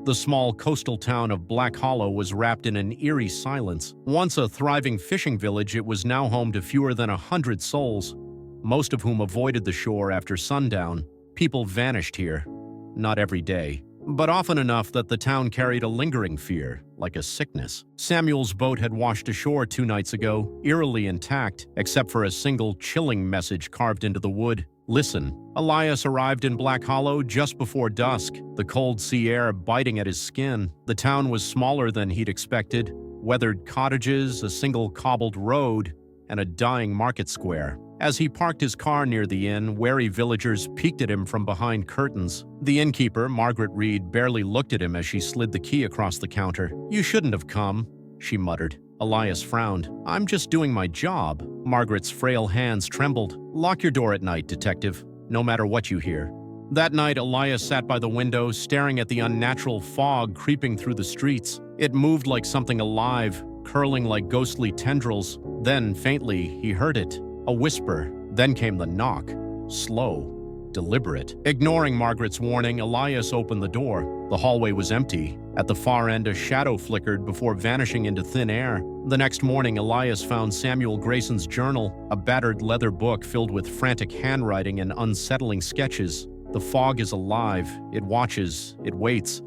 The small coastal town of Black Hollow was wrapped in an eerie silence. Once a thriving fishing village, it was now home to fewer than 100 souls, most of whom avoided the shore after sundown. People vanished here. Not every day, but often enough that the town carried a lingering fear, like a sickness. Samuel's boat had washed ashore 2 nights ago, eerily intact, except for a single chilling message carved into the wood. Listen. Elias arrived in Black Hollow just before dusk, the cold sea air biting at his skin. The town was smaller than he'd expected. Weathered cottages, a single cobbled road, and a dying market square. As he parked his car near the inn, wary villagers peeked at him from behind curtains. The innkeeper, Margaret Reed, barely looked at him as she slid the key across the counter. "You shouldn't have come," she muttered. Elias frowned. "I'm just doing my job." Margaret's frail hands trembled. "Lock your door at night, detective, no matter what you hear." That night, Elias sat by the window, staring at the unnatural fog creeping through the streets. It moved like something alive, curling like ghostly tendrils. Then, faintly, he heard it. A whisper. Then came the knock. Slow, deliberate. Ignoring Margaret's warning, Elias opened the door. The hallway was empty. At the far end, a shadow flickered before vanishing into thin air. The next morning, Elias found Samuel Grayson's journal, a battered leather book filled with frantic handwriting and unsettling sketches. The fog is alive. It watches. It waits.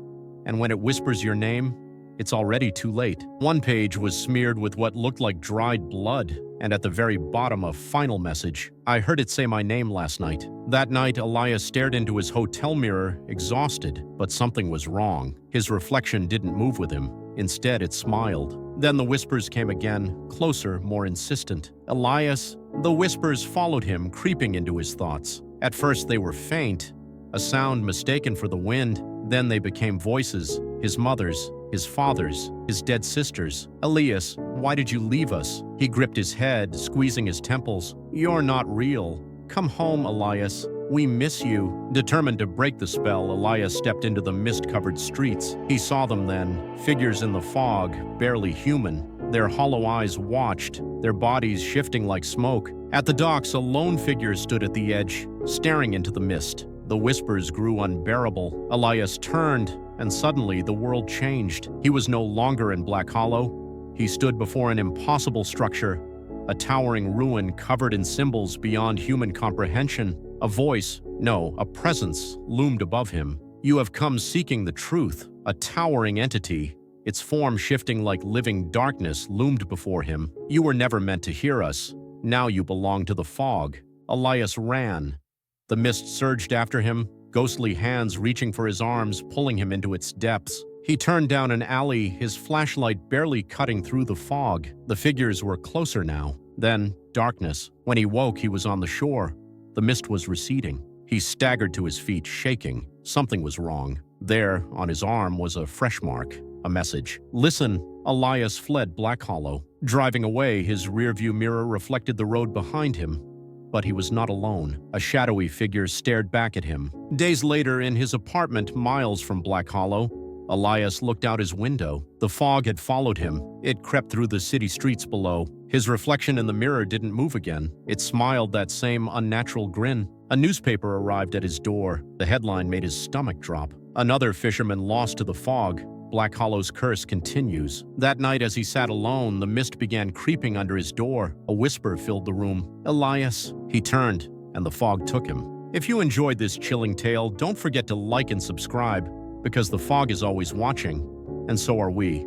And when it whispers your name, it's already too late. One page was smeared with what looked like dried blood, and at the very bottom a final message. "I heard it say my name last night." That night, Elias stared into his hotel mirror, exhausted, but something was wrong. His reflection didn't move with him. Instead, it smiled. Then the whispers came again, closer, more insistent. "Elias." The whispers followed him, creeping into his thoughts. At first they were faint, a sound mistaken for the wind. Then they became voices, his mother's, his father's, his dead sister's. "Elias, why did you leave us?" He gripped his head, squeezing his temples. "You're not real. Come home, Elias. We miss you." Determined to break the spell, Elias stepped into the mist-covered streets. He saw them then, figures in the fog, barely human. Their hollow eyes watched, their bodies shifting like smoke. At the docks, a lone figure stood at the edge, staring into the mist. The whispers grew unbearable. Elias turned, and suddenly the world changed. He was no longer in Black Hollow. He stood before an impossible structure, a towering ruin covered in symbols beyond human comprehension. A voice, no, a presence, loomed above him. "You have come seeking the truth." A towering entity, its form shifting like living darkness, loomed before him. "You were never meant to hear us. Now you belong to the fog." Elias ran. The mist surged after him, ghostly hands reaching for his arms, pulling him into its depths. He turned down an alley, his flashlight barely cutting through the fog. The figures were closer now. Then, darkness. When he woke, he was on the shore. The mist was receding. He staggered to his feet, shaking. Something was wrong. There, on his arm, was a fresh mark. A message. "Listen." Elias fled Black Hollow. Driving away, his rearview mirror reflected the road behind him. But he was not alone. A shadowy figure stared back at him. Days later, in his apartment miles from Black Hollow, Elias looked out his window. The fog had followed him. It crept through the city streets below. His reflection in the mirror didn't move again. It smiled that same unnatural grin. A newspaper arrived at his door. The headline made his stomach drop. "Another fisherman lost to the fog. Black Hollow's curse continues." That night, as he sat alone, the mist began creeping under his door. A whisper filled the room. "Elias." He turned, and the fog took him. If you enjoyed this chilling tale, don't forget to like and subscribe, because the fog is always watching, and so are we.